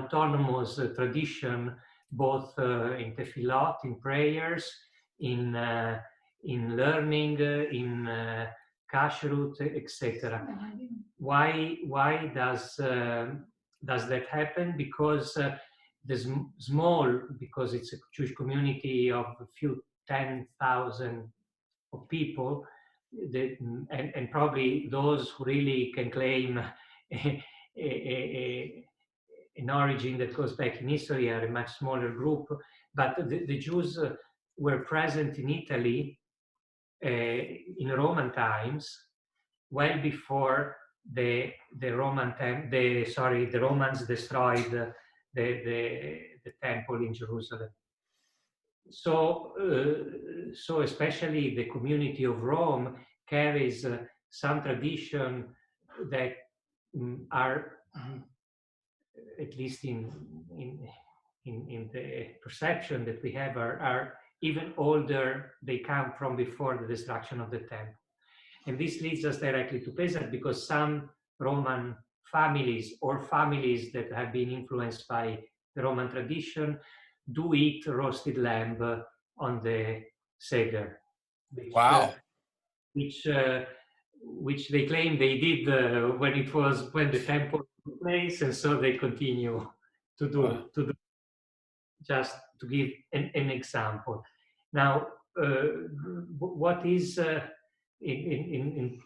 autonomous tradition, both in tefillot, in prayers, in learning, in kashrut, etc. Why does that happen? Because the small, because it's a Jewish community of a few 10,000 of people, and probably those who really can claim an origin that goes back in history are a much smaller group. But the Jews were present in Italy in Roman times, well before the Romans destroyed the temple in Jerusalem. So especially the community of Rome carries some tradition that are, at least in the perception that we have, are even older. They come from before the destruction of the temple. And this leads us directly to Pesach, because some Roman families or families that have been influenced by the Roman tradition do eat roasted lamb on the Seder. Wow. Which they claim they did when the temple took place, and so they continue to do, just to give an example. Now, what is in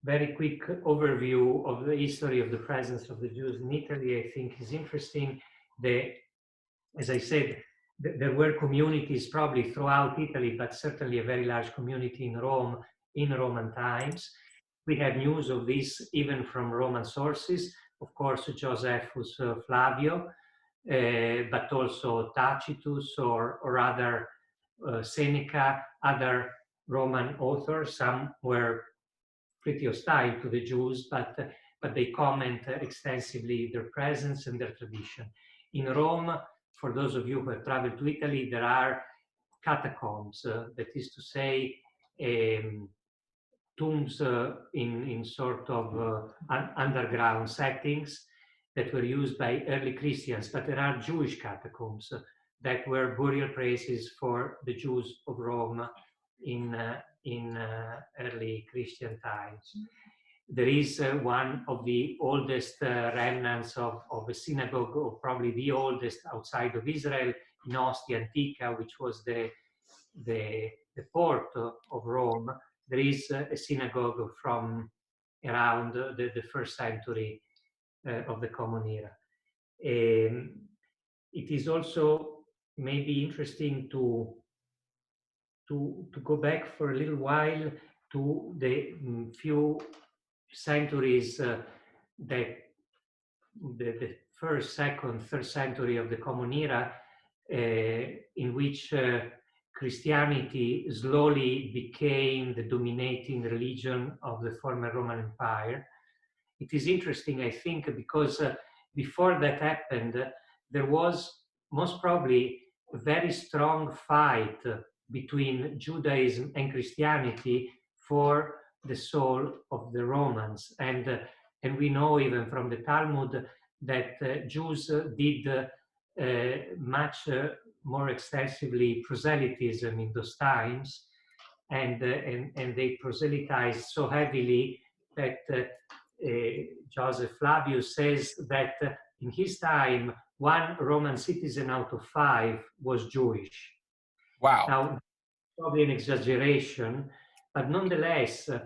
very quick overview of the history of the presence of the Jews in Italy, I think is interesting. As I said, there were communities probably throughout Italy, but certainly a very large community in Rome in Roman times. We have news of this even from Roman sources, of course, Josephus Flavio, but also Tacitus or other Seneca, other Roman authors. Some were pretty hostile to the Jews, but they comment extensively their presence and their tradition. In Rome, for those of you who have traveled to Italy, there are catacombs, that is to say, tombs in sort of underground settings that were used by early Christians, but there are Jewish catacombs that were burial places for the Jews of Rome in early Christian times. There is one of the oldest remnants of a synagogue, or probably the oldest outside of Israel, in Ostia Antica, which was the port of Rome. There is a synagogue from around the first century of the Common Era. It is also maybe interesting to go back for a little while to the few centuries that the first, second, third century of the Common Era, in which Christianity slowly became the dominating religion of the former Roman Empire. It is interesting, I think, because before that happened, there was most probably a very strong fight between Judaism and Christianity for the soul of the Romans. And we know even from the Talmud that Jews did much more extensively proselytism in those times, and they proselytized so heavily that Joseph Flavius says that in his time, 1 Roman citizen out of 5 was Jewish. Wow. Now, probably an exaggeration, but nonetheless, it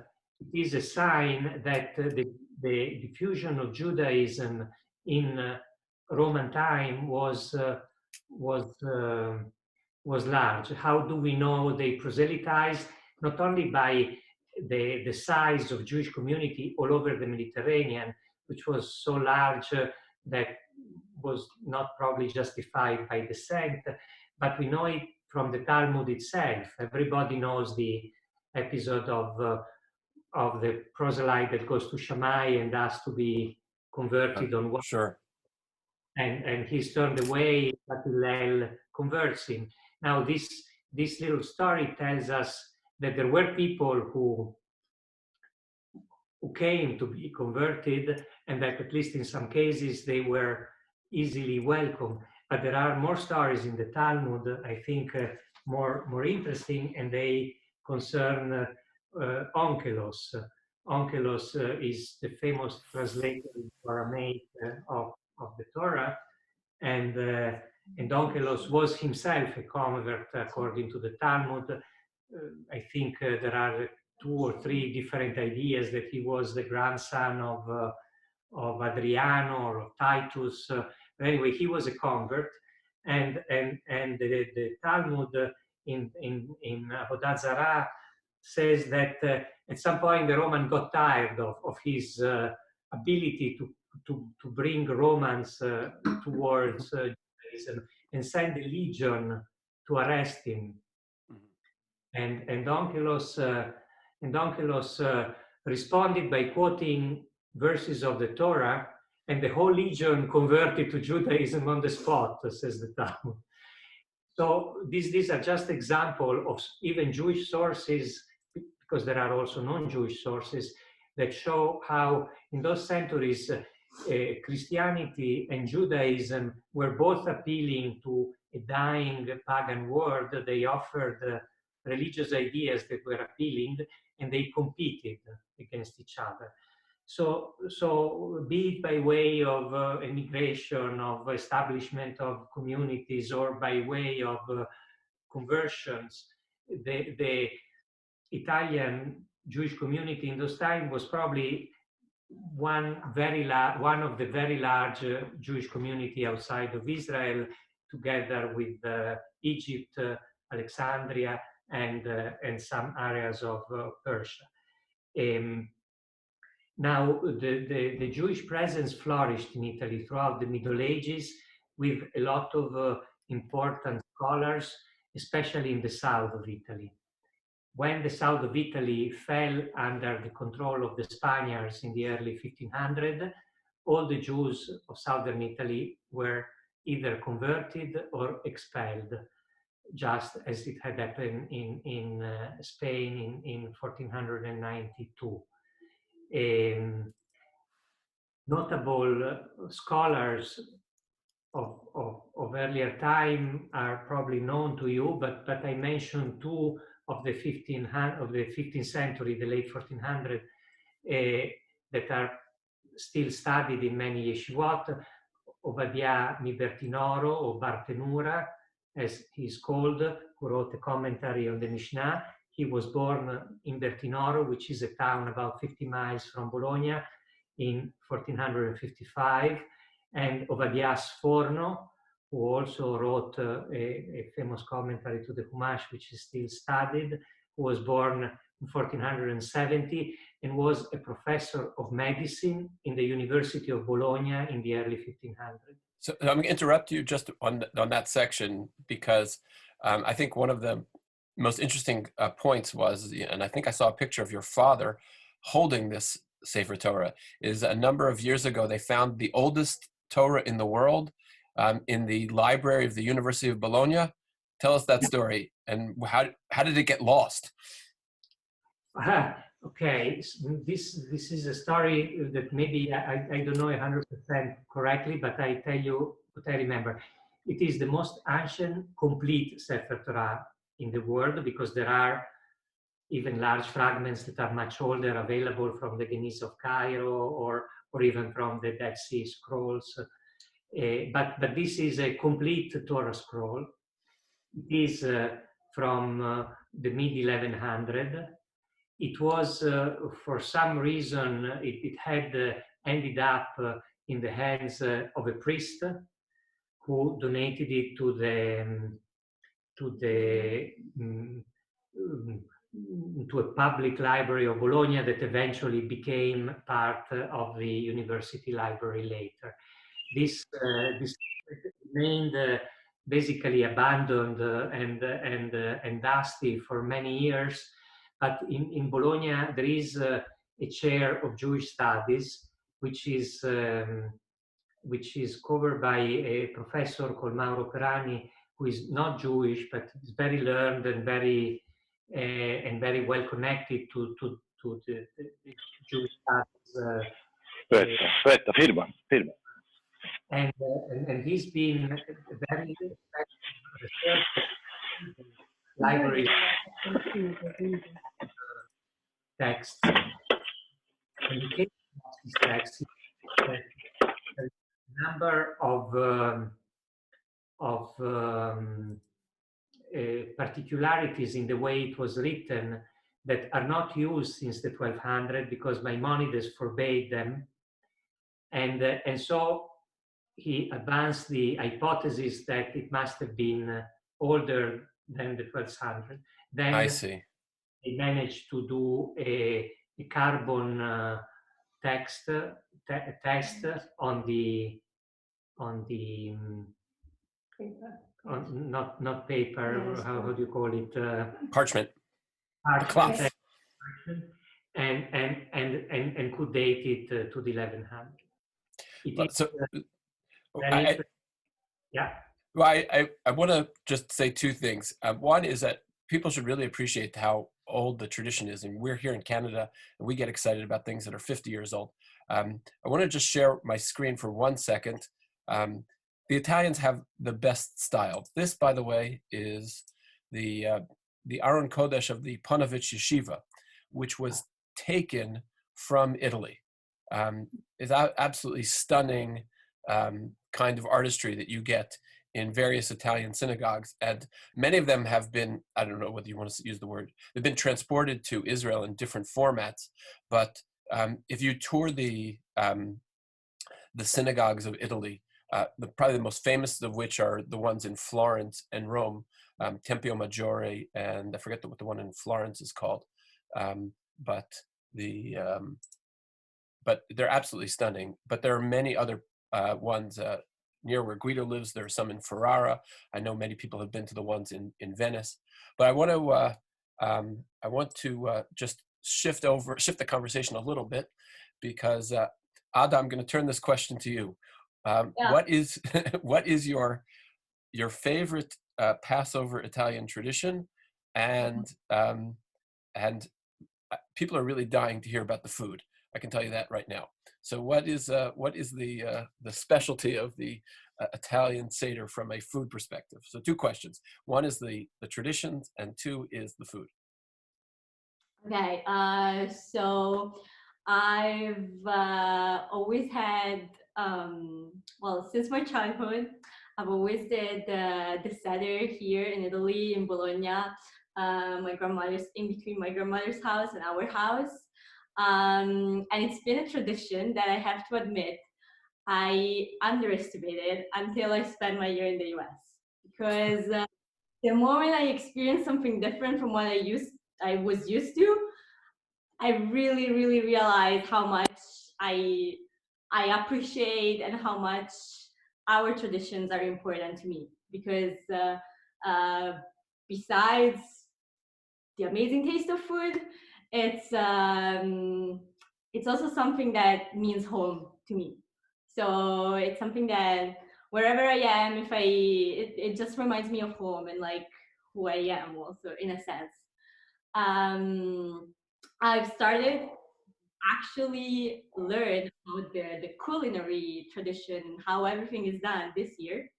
is a sign that the diffusion of Judaism in Roman time was large. How do we know they proselytized? Not only by the size of Jewish community all over the Mediterranean, which was so large that was not probably justified by descent, but we know it from the Talmud itself. Everybody knows the episode of the proselyte that goes to Shammai and has to be converted on one. Sure. And he's turned away, but Hillel converts him. Now, this little story tells us that there were people who who came to be converted, and that at least in some cases they were easily welcome. But there are more stories in the Talmud, I think, more interesting, and they concern Onkelos. Onkelos is the famous translator in Aramaic of the Torah, and Onkelos was himself a convert according to the Talmud. I think there are 2 or 3 different ideas that he was the grandson of Adriano or of Titus. Anyway, he was a convert, and the Talmud in Avodah Zarah says that at some point the Roman got tired of his ability to bring Romans towards Judaism and sent a legion to arrest him. And Onkelos responded by quoting verses of the Torah, and the whole legion converted to Judaism on the spot, says the Talmud. So these are just examples of even Jewish sources, because there are also non-Jewish sources, that show how in those centuries Christianity and Judaism were both appealing to a dying pagan world. They offered religious ideas that were appealing, and they competed against each other. So be it by way of immigration, of establishment of communities, or by way of conversions, the Italian Jewish community in those times was probably one of the very large Jewish community outside of Israel, together with Egypt, Alexandria, and some areas of Persia. Now, the Jewish presence flourished in Italy throughout the Middle Ages with a lot of important scholars, especially in the south of Italy. When the south of Italy fell under the control of the Spaniards in the early 1500s, all the Jews of southern Italy were either converted or expelled, just as it had happened in Spain in 1492. Notable scholars of earlier time are probably known to you, but I mentioned 2 of the 15th century, the late 1400, that are still studied in many yeshivot. Ovadia mi Bertinoro, or Bartenura, as he's called, who wrote a commentary on the Mishnah. He was born in Bertinoro, which is a town about 50 miles from Bologna, in 1455. And Ovadia Sforno, who also wrote a famous commentary to the Chumash, which is still studied, who was born in 1470 and was a professor of medicine in the University of Bologna in the early 1500s. So I'm going to interrupt you just on that section, because I think one of the most interesting points was, and I think I saw a picture of your father holding this Sefer Torah, is a number of years ago they found the oldest Torah in the world in the library of the University of Bologna. Tell us that story, and how did it get lost? Okay, this is a story that maybe I don't know 100% correctly, but I tell you what I remember. It is the most ancient, complete Sefer Torah in the world, because there are even large fragments that are much older available from the Genis of Cairo, or even from the Dead Sea Scrolls. But this is a complete Torah scroll. It is from the mid-1100s. It was, for some reason, it had ended up in the hands of a priest who donated it to a public library of Bologna that eventually became part of the university library later. This remained basically abandoned and dusty for many years. But in Bologna, there is a chair of Jewish studies, which is covered by a professor called Mauro Perani, who is not Jewish, but is very learned and very well connected to to the Jewish studies. Aspetta, firma. And he's been very effective researcher in the library texts. And the case of these texts is that there is a number of particularities in the way it was written that are not used since the 1200 because Maimonides forbade them. And so he advanced the hypothesis that it must have been older than the 1200. Then I see. they managed to do a carbon test on the not paper, how do you call it? Parchment. Parchment. And could date it to the 1100. Yeah. Well, I want to just say two things. One is that people should really appreciate how old the tradition is. And we're here in Canada, and we get excited about things that are 50 years old. I want to just share my screen for 1 second. The Italians have the best style. This, by the way, is the Aron Kodesh of the Panovich Yeshiva, which was taken from Italy. It's absolutely stunning kind of artistry that you get in various Italian synagogues. And many of them have been, I don't know whether you want to use the word, they've been transported to Israel in different formats. But if you tour the synagogues of Italy, probably the most famous of which are the ones in Florence and Rome, Tempio Maggiore, and I forget what the one in Florence is called. But they're absolutely stunning. But there are many other ones near where Guido lives. There are some in Ferrara. I know many people have been to the ones in Venice. But I want to just shift the conversation a little bit, because Ada, I'm going to turn this question to you. What is your favorite Passover Italian tradition? And people are really dying to hear about the food. I can tell you that right now. So what is the specialty of the Italian Seder from a food perspective? So two questions. One is the traditions, and two is the food. Okay, so I've always had, since my childhood, I've always did the Seder here in Italy, in Bologna. My grandmother's in between my grandmother's house and our house. And it's been a tradition that I have to admit I underestimated until I spent my year in the US. Because the moment I experienced something different from what I was used to, I really, really realized how much I appreciate and how much our traditions are important to me. Because besides the amazing taste of food, it's also something that means home to me. So it's something that wherever I am, it just reminds me of home and like who I am also, in a sense. I've started actually learn about the culinary tradition, how everything is done this year.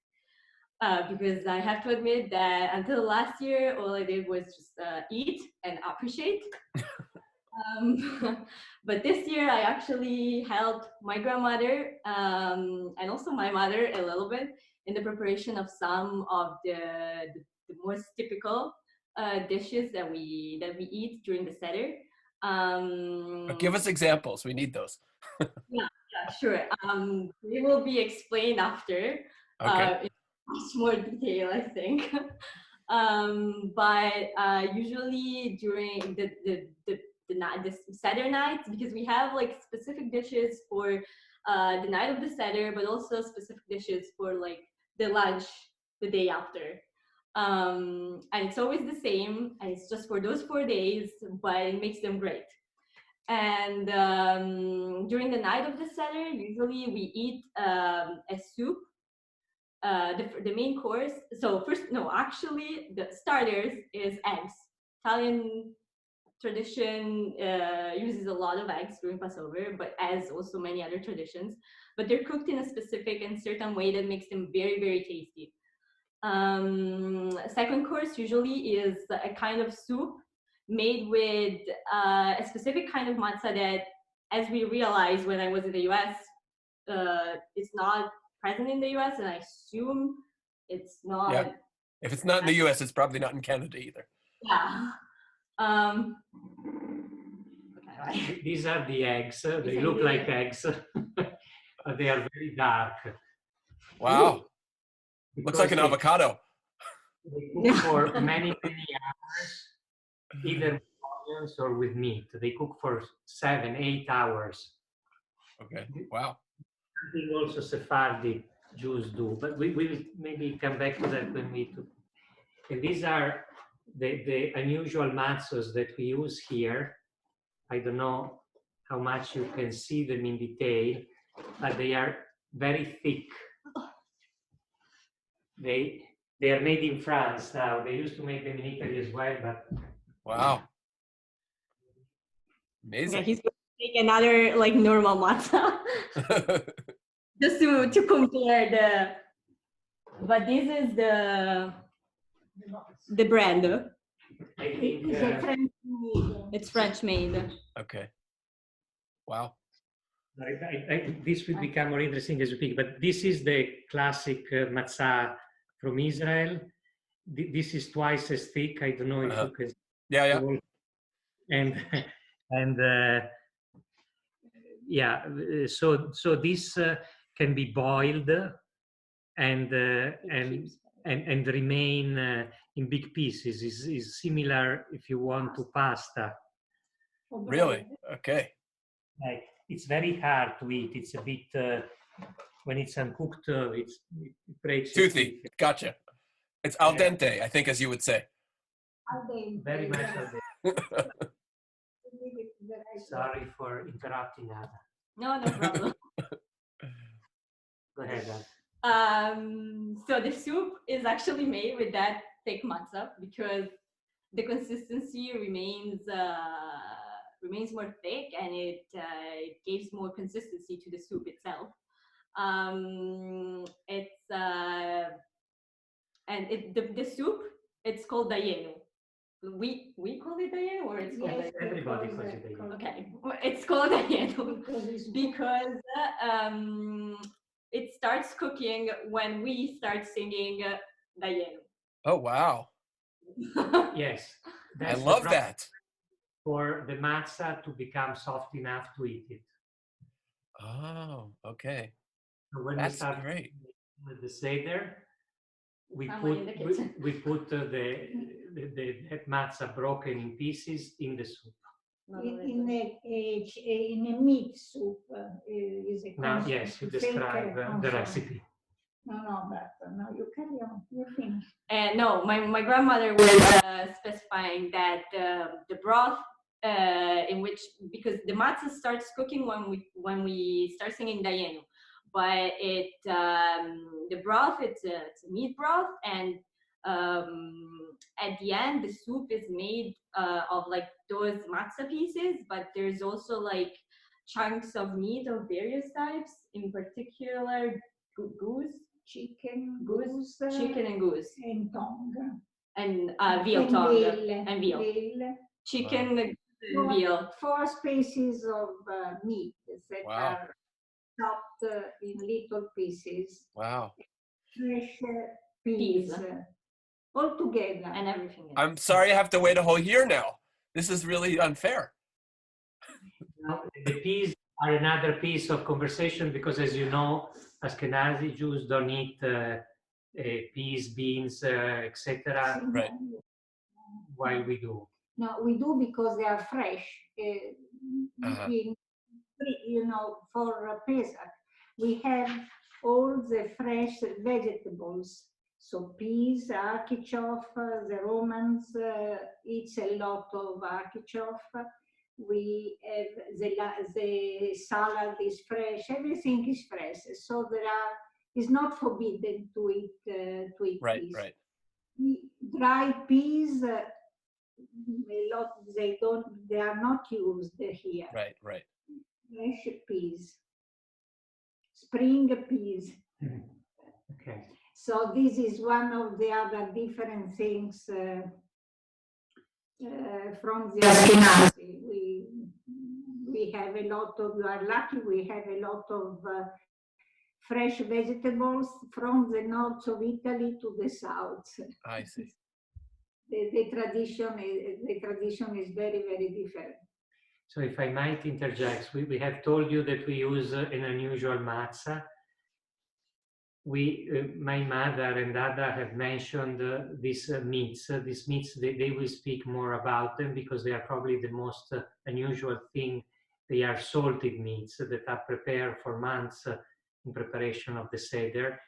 Because I have to admit that until last year, all I did was just eat and appreciate. But this year, I actually helped my grandmother and also my mother a little bit in the preparation of some of the most typical dishes that we eat during the Seder. Give us examples. We need those. Yeah, sure. They will be explained after. Okay. In much more detail, I think. But usually during the Seder night, because we have like specific dishes for the night of the Seder, but also specific dishes for like the lunch the day after. And it's always the same, and it's just for those 4 days, but it makes them great. And during the night of the Seder, usually we eat a soup. The main course. So actually the starters is eggs, Italian tradition uses a lot of eggs during Passover, but as also many other traditions. But they're cooked in a specific and certain way that makes them very, very tasty. Second course usually is a kind of soup made with a specific kind of matzah that, as we realized when I was in the US, it's not present in the US, and I assume it's not. Yeah. If it's not in the US, it's probably not in Canada either. Yeah. Okay. These are the eggs. They look like eggs. They are very dark. Wow. Looks like an avocado. They cook for many, many hours, either with onions or with meat. They cook for 7-8 hours. Okay. Wow. Something also Sephardic Jews do, but we will maybe come back to that when we do. And these are the unusual matzos that we use here. I don't know how much you can see them in detail, but they are very thick. They are made in France now. They used to make them in Italy as well, but wow, amazing. Okay, he's going to take another like normal matzah just to compare the. But this is the brand. I think It's French made. Okay. Wow. This will become more interesting as we speak, but this is the classic matzah from Israel. This is twice as thick. I don't know if you can. Yeah. And yeah, so this can be boiled and remain in big pieces. Is similar if you want to pasta. Really? Okay. Like, it's very hard to eat. It's a bit when it's uncooked, it breaks. Toothy. Gotcha. It's al dente, I think, as you would say. Very much al dente. Sorry for interrupting, Ada. No problem. Go ahead, Ada. So the soup is actually made with that thick matzah because the consistency remains more thick, and it gives more consistency to the soup itself. The soup, it's called dayenu. We call it dayenu, or it's called Everybody calls it dayenu. Okay, it's called dayenu because it starts cooking when we start singing dayenu. Oh wow! Yes, I love that. For the matzah to become soft enough to eat it. Oh, okay. So when That's we start great. with the seder, we put that matzah broken in pieces in the soup. In a meat soup is a Now, yes, you describe the recipe. No, but no, you carry on. You finish. No, my grandmother was specifying that the broth in which, because the matzah starts cooking when we start singing dayenu, but the broth it's a meat broth, and at the end the soup is made of like those matzah pieces, but there's also like chunks of meat of various types, in particular goose. Chicken, and goose, and tongue, and veal tongue, and veal. Chicken, and veal. 4 species of meat that Wow. are chopped in little pieces. Wow. Fresh peas, all together. And everything else. I'm sorry I have to wait a whole year now. This is really unfair. Now, the peas are another piece of conversation because, as you know, Ashkenazi Jews don't eat peas, beans, etc. Right. While we do. No, we do because they are fresh. For Pesach, we have all the fresh vegetables. So peas, artichoke, the Romans eat a lot of artichoke. We have the salad is fresh. Everything is fresh. So it's not forbidden to eat Right, peas. right. Dry peas they are not used here. Right, right. Fresh peas, spring peas. Okay. So this is one of the other different things from the Ashkenazi. We have a lot of, you are lucky, we have a lot of fresh vegetables from the north of Italy to the south. I see. The tradition is very, very different. So if I might interject, we have told you that we use an unusual matzah. My mother and Ada have mentioned these meats. These meats, they will speak more about them because they are probably the most unusual thing. They are salted meats that are prepared for months in preparation of the Seder,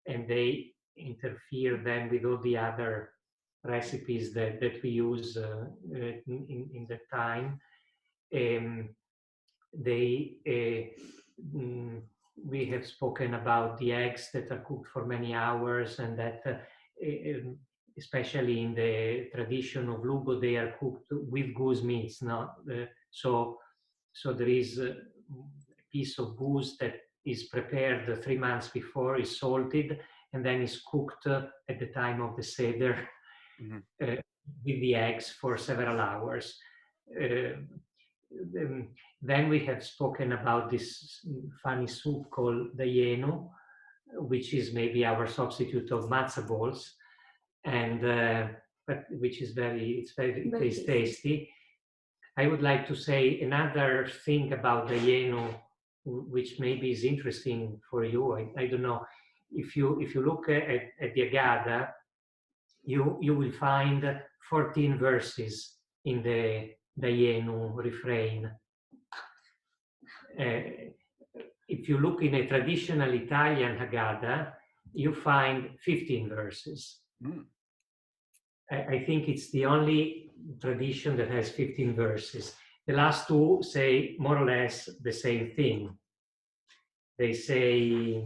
and they interfere then with all the other recipes that we use in the time. We have spoken about the eggs that are cooked for many hours, and that especially in the tradition of Lugo, they are cooked with goose meats. So there is a piece of goose that is prepared 3 months before, is salted, and then is cooked at the time of the Seder with the eggs for several hours. Then we have spoken about this funny soup called daieno, which is maybe our substitute of matzah balls, and but which is very tasty. I would like to say another thing about daieno, which maybe is interesting for you. I don't know if you look at the Agada, you will find 14 verses in the daieno refrain. If you look in a traditional Italian Haggadah, you find 15 verses. I think it's the only tradition that has 15 verses. The last two say more or less the same thing. They say,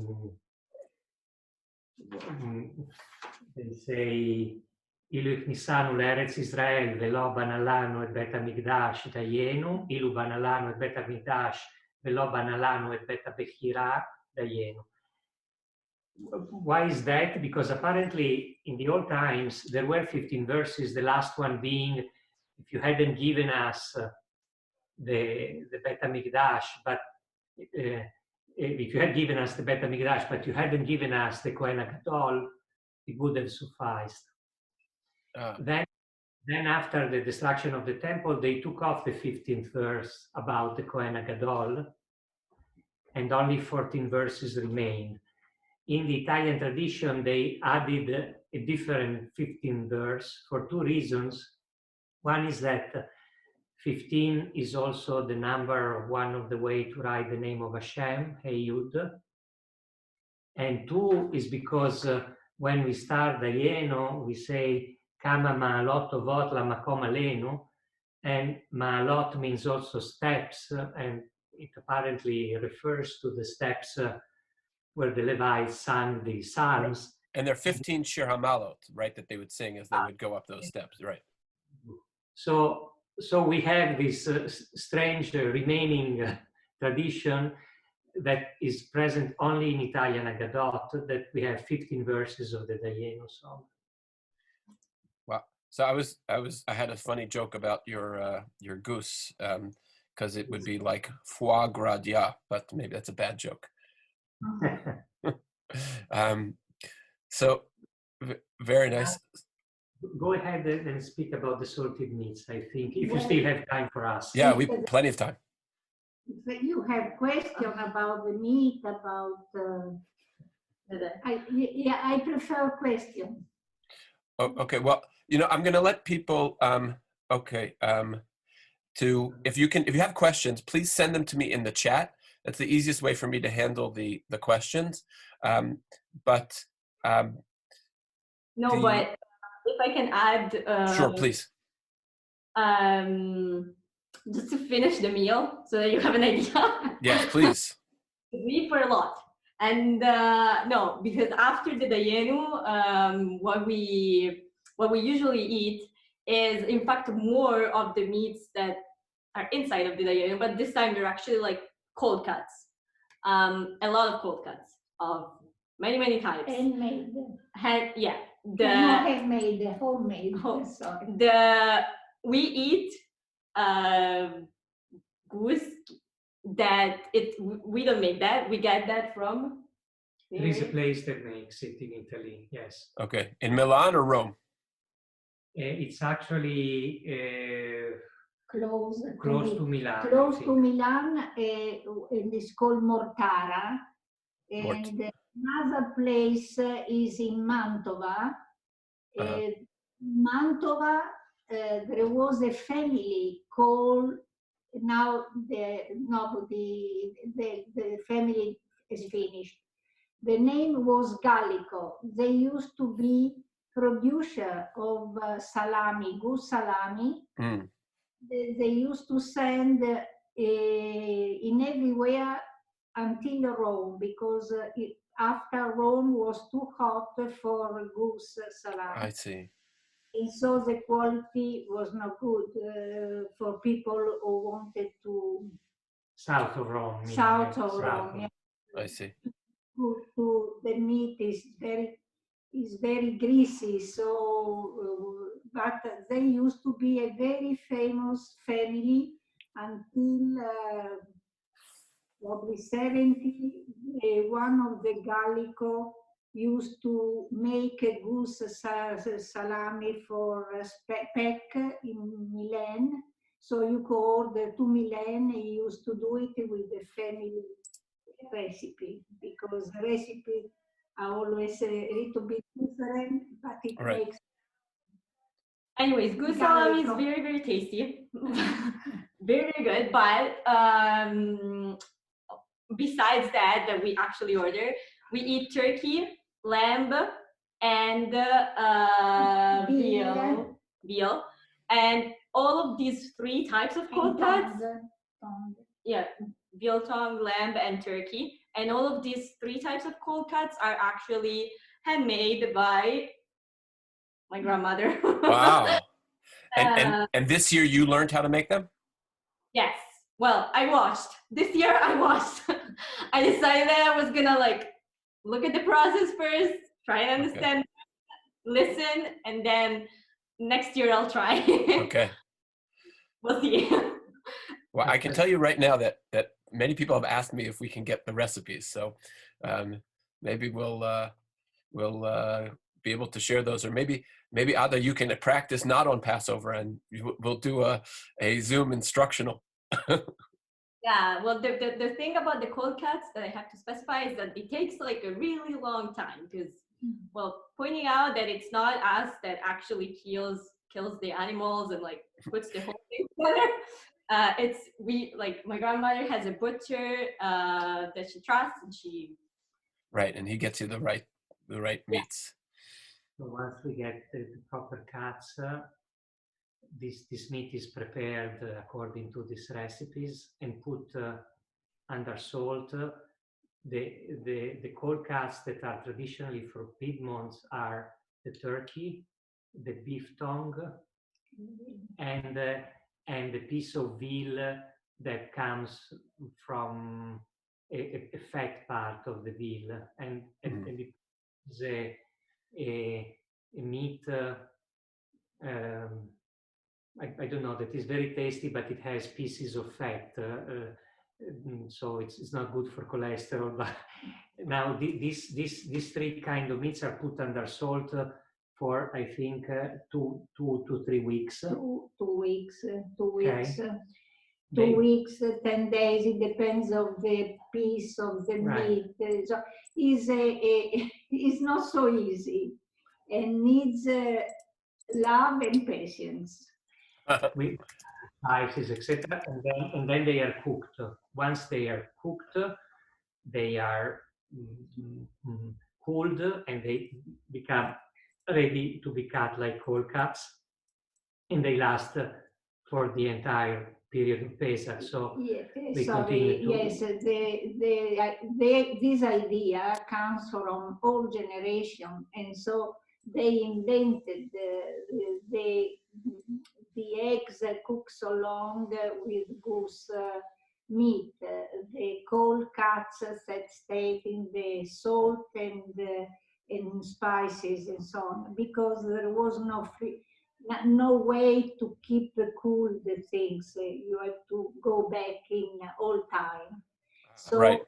Ilu iknisanu l'Eretz Israel velo banalanu et bet hamikdash dayenu, Ilu banalanu et bet hamikdash velo banalanu et bet habechira dayenu. Why is that? Because apparently in the old times there were 15 verses, the last one being, if you hadn't given us the Bet HaMikdash, but if you had given us the Bet HaMikdash, but you hadn't given us the Kohen HaGadol, it would have sufficed. Then after the destruction of the temple, they took off the 15th verse about the Kohen HaGadol, and only 14 verses remained. In the Italian tradition, they added a different 15th verse for two reasons. One is that 15 is also the number, one of the way to write the name of Hashem, Hey Yud. And two is because when we start Dayeno, we say Kama Ma'alot Tovot Lamakom Aleinu, and Ma'alot means also steps, and it apparently refers to the steps where the Levites sang the Psalms. And there are 15 Shir HaMalot, right, that they would sing as they would go up those steps, right? So we have this strange remaining tradition that is present only in Italian Haggadot, that we have 15 verses of the Dayenu song. Wow. So I had a funny joke about your goose, because it would be like foie gras dia, but maybe that's a bad joke. So very nice. Go ahead and speak about the salted meats, I think, if you still have time for us. Yeah, we plenty of time. You have question about the meat, about I prefer question. Oh, okay, well, I'm going to let people to if you have questions, please send them to me in the chat. That's the easiest way for me to handle the questions. But if I can add, sure, please. Just to finish the meal, so that you have an idea. Yes, please. We eat for a lot, and no, because after the Dayenu, what we usually eat is in fact more of the meats that are inside of the diarium, but this time they're actually like cold cuts. A lot of cold cuts of many types. Handmade. Yeah. No, handmade, homemade. Sorry. We eat goose that we don't make that. We get that from. There is a place that makes it in Italy. Yes. Okay, in Milan or Rome? It's actually Close to Milan. Close to Milan, and it's called Mortara. And another place is in Mantova. Mantova, there was a family called, now the family is finished. The name was Gallico. They used to be producer of salami, goose salami. Mm. They used to send in everywhere until Rome, because after Rome was too hot for goose salami. I see. And so the quality was not good for people who wanted to. South of Rome. South of Rome, yeah. I see. The meat is very greasy, so but they used to be a very famous family until probably 70. One of the Gallico used to make a goose salami for Speck in Milan. So you could order to Milan. He used to do it with the family recipe, because the recipe are always a little bit different, but it makes. Anyways, goose salami is very tasty. very good. But besides that we actually order, we eat turkey, lamb, and veal, and all of these three types of cold cuts. Yeah, veal tongue, lamb, and turkey. And all of these three types of cold cuts are actually handmade by my grandmother. Wow. And this year you learned how to make them? Yes. Well, I watched. This year I watched. I decided that I was gonna like look at the process first, try and understand, listen, and then next year I'll try. Okay. We'll see. Well, I can tell you right now that many people have asked me if we can get the recipes. So maybe we'll be able to share those, or maybe Ada, you can practice not on Passover, and we'll do a Zoom instructional. Yeah, well, the thing about the cold cuts that I have to specify is that it takes like a really long time, because, well, pointing out that it's not us that actually kills the animals and like puts the whole thing together. It's my grandmother has a butcher that she trusts, and she. Right, and he gets you the right meats. So once we get the proper cuts, this meat is prepared according to these recipes and put under salt. The cold cuts that are traditionally for Piedmont are the turkey, the beef tongue, and the piece of veal that comes from a fat part of the veal, and it is a meat. I don't know, that is very tasty, but it has pieces of fat, so it's not good for cholesterol. But now these three kind of meats are put under salt for, I think, 2 to 3 weeks. 2 weeks. 2 weeks. Okay. 2 weeks, 10 days. It depends on the piece of the meat. So it's not so easy, and needs love and patience. With spices, etc., and then they are cooked. Once they are cooked, they are cooled, and they become ready to be cut like cold cuts, and they last for the entire period of Pesach. So this idea comes from old generation, and so they invented the eggs cook so long with goose meat. The cold cuts set state in the salt and spices and so on, because there was no way to keep cool the things. You have to go back in all time. So Right.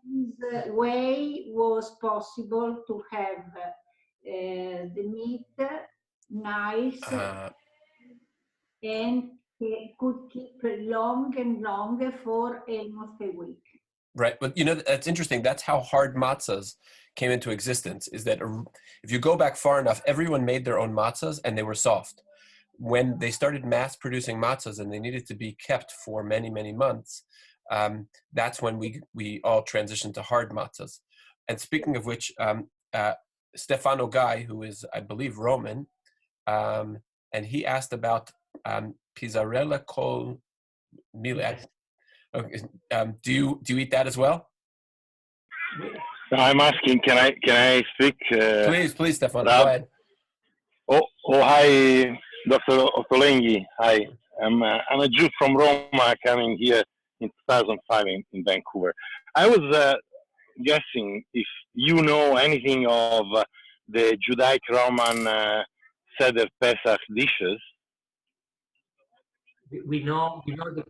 this way was possible to have the meat nice and could keep long and long for almost a week. Right, but you know, that's interesting. That's how hard matzahs came into existence, is that if you go back far enough, everyone made their own matzahs and they were soft. When they started mass producing matzahs and they needed to be kept for many, many months, that's when we all transitioned to hard matzahs. And speaking of which, Stefano Guy, who is, I believe, Roman, and he asked about pizzarella col mille. Okay. Do you eat that as well? I'm asking, can I speak? Please, Stefano, Rab? go ahead. Hi, Dr. Ottolenghi. Hi, I'm a Jew from Roma coming here in 2005 in Vancouver. I was guessing if you know anything of the Judaic Roman Seder Pesach dishes. We know the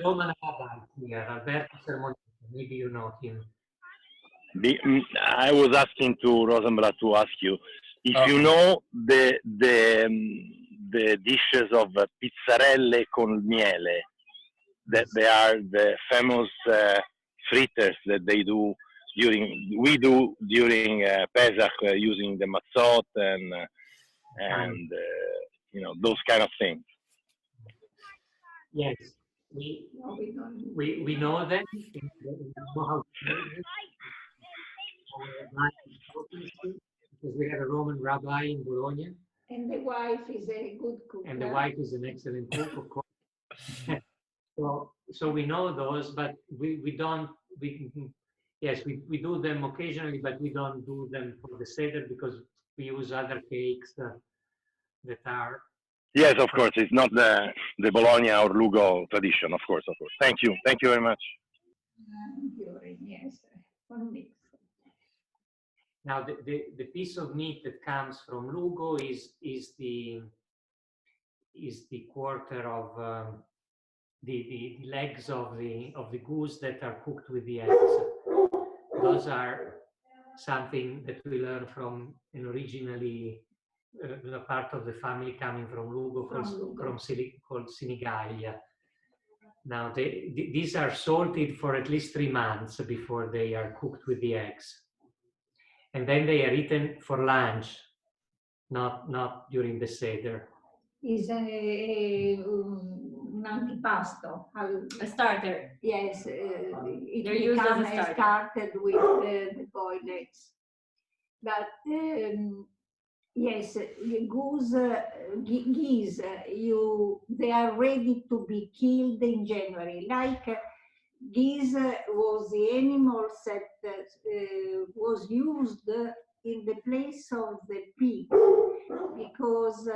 Roman rabbi here, Alberto Sermonetto. Maybe you know him. I was asking to Rosenblatt to ask you if you know the dishes of pizzarelle con miele, that they are the famous fritters that we do during Pesach using the matzot and those kind of things. Yes, we know them. We know how to because we have a Roman rabbi in Bologna. And the wife is a good cook. And the wife is an excellent cook, of course. So we know those, but we don't. Yes, we do them occasionally, but we don't do them for the Seder because we use other cakes that are. Yes, of course. It's not the Bologna or Lugo tradition, of course. Thank you very much. Yes, now the piece of meat that comes from Lugo is the quarter of the legs of the goose that are cooked with the eggs. Those are something that we learn from an originally part of the family coming from Lugo called Sinigaglia. Now these are salted for at least 3 months before they are cooked with the eggs, and then they are eaten for lunch, not during the Seder. Is un antipasto, a starter. Yes, they're used as a starter. Started with the boiled eggs, but yes, geese, they are ready to be killed in January. Like geese was the animal that was used in the place of the pig, because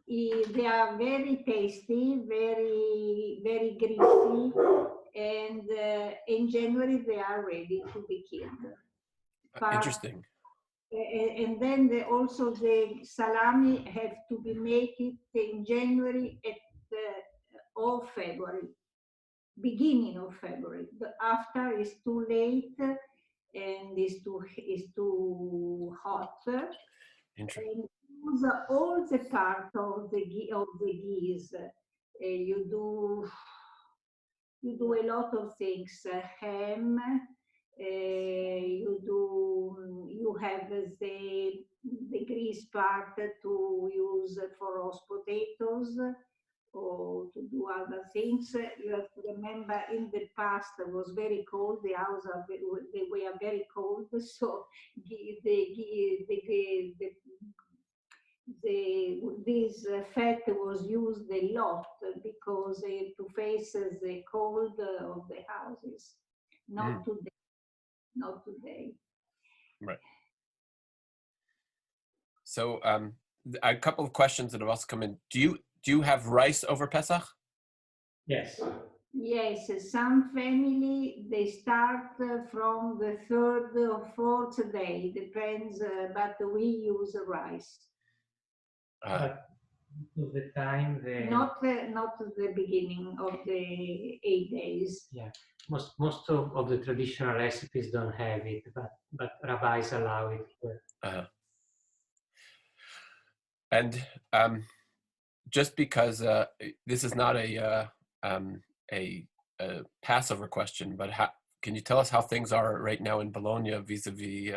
they are very tasty, very, very greasy, and in January they are ready to be killed. Interesting. And then also the salami have to be made in January or February, beginning of February. But after is too late and is too hot. Interesting. And use all the part of the geese. You do a lot of things. Ham. You have the grease part to use for roast potatoes or to do other things. You have to remember, in the past it was very cold. The houses they were very cold, so this fat was used a lot because to face the cold of the houses. Not today. Right. So a couple of questions that have also come in. Do you have rice over Pesach? Yes. Yes, some family, they start from the third or fourth day, depends, but we use rice. But most of the time, Not the beginning of the 8 days. yeah, most of the traditional recipes don't have it, but rabbis allow it. And just because this is not a Passover question, but can you tell us how things are right now in Bologna vis-a-vis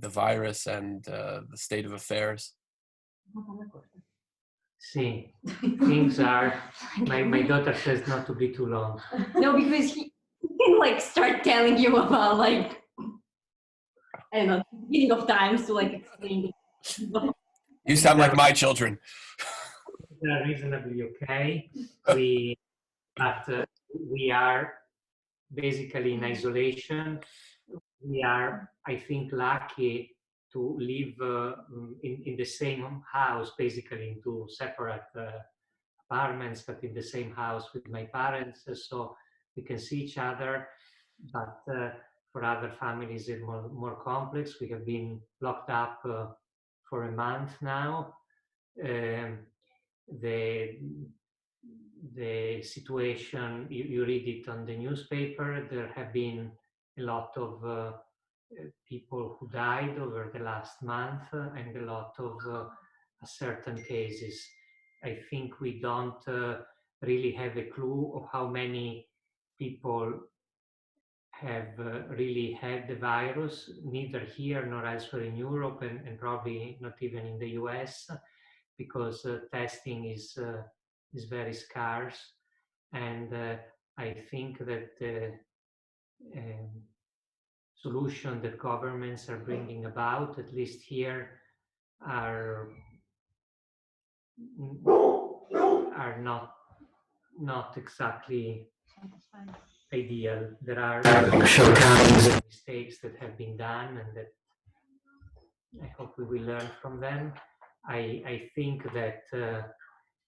the virus and the state of affairs? See, things are. My daughter says not to be too long. No, because he can like start telling you about like, I don't know, beginning of times to like explain it. You sound like my children. They're reasonably okay. We are basically in isolation. We are, I think, lucky to live in the same house, basically in two separate apartments, but in the same house with my parents, so we can see each other. But for other families, it's more complex. We have been locked up for a month now. The situation, you read it on the newspaper, there have been a lot of people who died over the last month and a lot of certain cases. I think we don't really have a clue of how many people have really had the virus, neither here nor elsewhere in Europe, and probably not even in the US, because testing is very scarce, and I think that the solution that governments are bringing about, at least here, are not exactly ideal. There are shortcomings, mistakes that have been done, and that I hope we will learn from them. I think that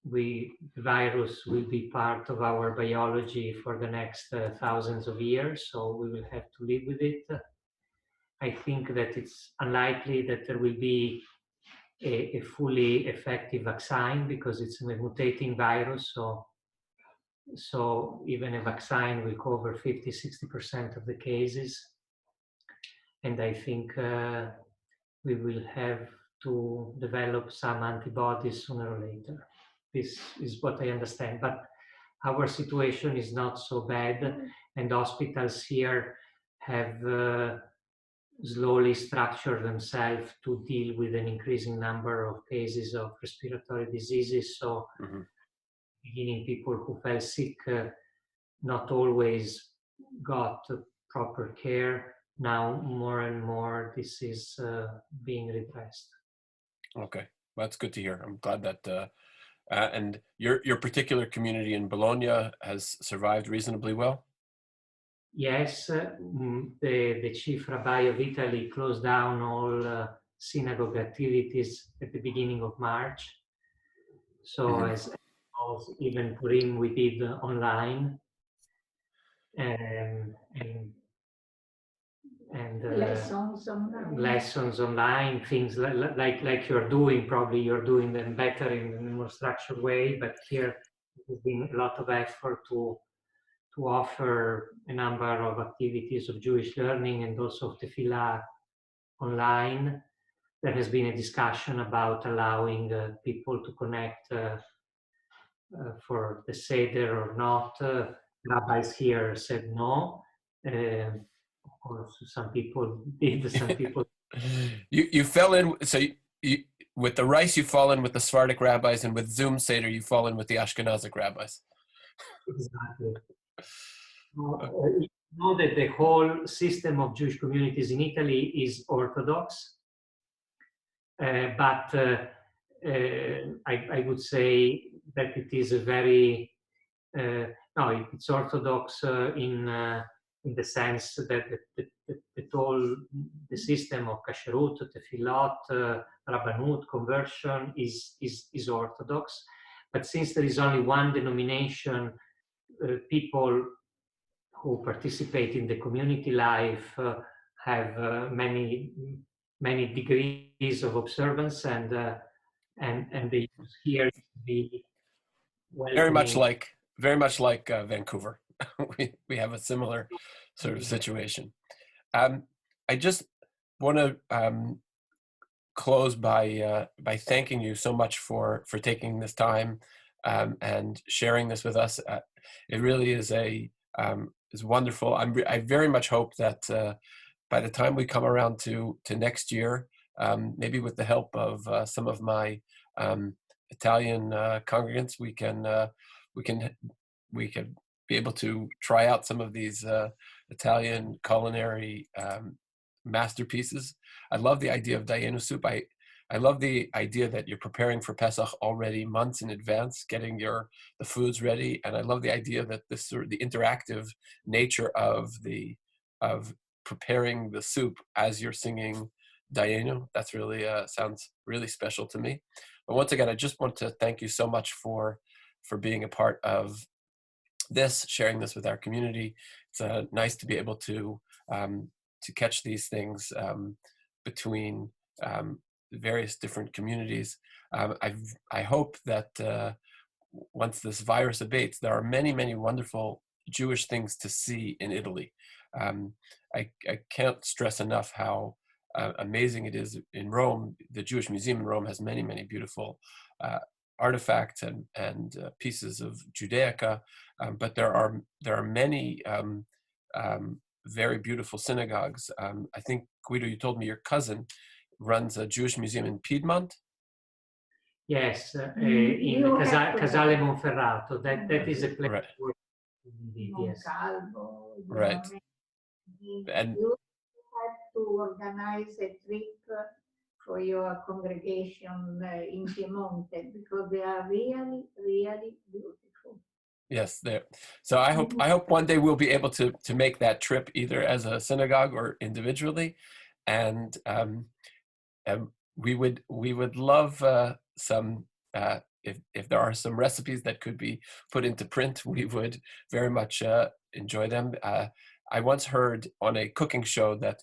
the virus will be part of our biology for the next thousands of years, so we will have to live with it. I think that it's unlikely that there will be a fully effective vaccine because it's a mutating virus, so even a vaccine will cover 50-60% of the cases, and I think we will have to develop some antibodies sooner or later. This is what I understand, but our situation is not so bad, and hospitals here have slowly structured themselves to deal with an increasing number of cases of respiratory diseases. So beginning, people who fell sick not always got proper care. Now more and more this is being redressed. Okay, well, that's good to hear. I'm glad that and your particular community in Bologna has survived reasonably well. Yes, the chief rabbi of Italy closed down all synagogue activities at the beginning of March. So as even Purim we did online, and lessons online, things like you're doing. Probably you're doing them better in a more structured way, but here there's been a lot of effort to offer a number of activities of Jewish learning and also of tefillah online. There has been a discussion about allowing people to connect for the Seder or not. Rabbis here said no. Of course, some people did, some people. You fell in, so you, with the rice you fall in with the Sephardic rabbis, and with Zoom Seder you fall in with the Ashkenazic rabbis. Exactly. You know that the whole system of Jewish communities in Italy is Orthodox, but I would say that it is a very no, it's Orthodox in in the sense that all the system of kasherut, tefillot, rabbanut, conversion is Orthodox. But since there is only one denomination, people who participate in the community life have many degrees of observance, and they use here the welcoming. Very much like Vancouver. we have a similar sort of situation. I just want to close by thanking you so much for taking this time and sharing this with us. It really is is wonderful. I very much hope that by the time we come around to next year, maybe with the help of some of my Italian congregants, we can be able to try out some of these Italian culinary masterpieces. I love the idea of Dayenu soup. I love the idea that you're preparing for Pesach already months in advance, getting the foods ready, and I love the idea that this sort of the interactive nature of preparing the soup as you're singing Dayenu. That's really sounds really special to me. But once again, I just want to thank you so much for being a part of this, sharing this with our community. It's nice to be able to catch these things between various different communities. I hope that once this virus abates, there are many wonderful Jewish things to see in Italy. I can't stress enough how amazing it is in Rome. The Jewish Museum in Rome has many beautiful artifacts and pieces of Judaica, but there are many very beautiful synagogues. I think, Guido, you told me your cousin runs a Jewish museum in Piedmont. Yes, in Casale Monferrato. That is a place right. where yes. Right. And you have to organize a trip for your congregation in Piemonte, because they are really beautiful. yes, there. So I hope one day we'll be able to make that trip either as a synagogue or individually, and we would love some. If there are some recipes that could be put into print, we would very much enjoy them. I once heard on a cooking show that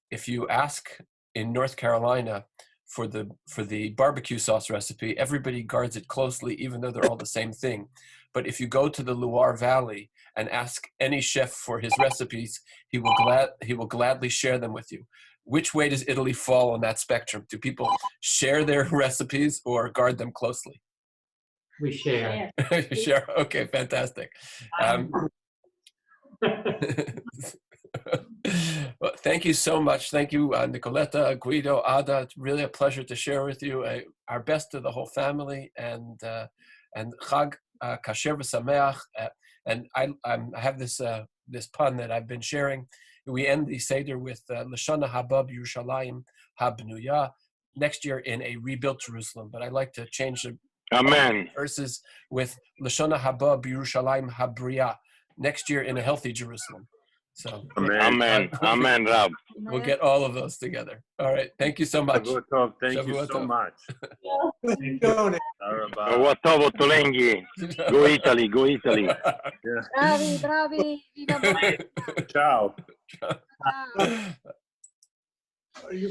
if you ask in North Carolina for the barbecue sauce recipe, everybody guards it closely, even though they're all the same thing. But if you go to the Loire Valley and ask any chef for his recipes, he will gladly share them with you. Which way does Italy fall on that spectrum? Do people share their recipes or guard them closely? We share. Share. Okay, fantastic. Well, thank you so much. Thank you, Nicoletta, Guido, Ada. It's really a pleasure to share with you. Our best to the whole family, and Chag Kasher v'Sameach. And I have this pun that I've been sharing. We end the Seder with Lashana Haba Yerushalayim Habnuya, next year in a rebuilt Jerusalem. But I like to change the Amen. verses with Lashana Haba Yerushalayim Habriya, next year in a healthy Jerusalem. So Amen. Amen, Rab. We'll get all of those together. All right. Thank you so much. Thank you so much. Ottolenghi. Go Italy, go Italy. Bravi, viva Bolgna. Ciao. Ciao.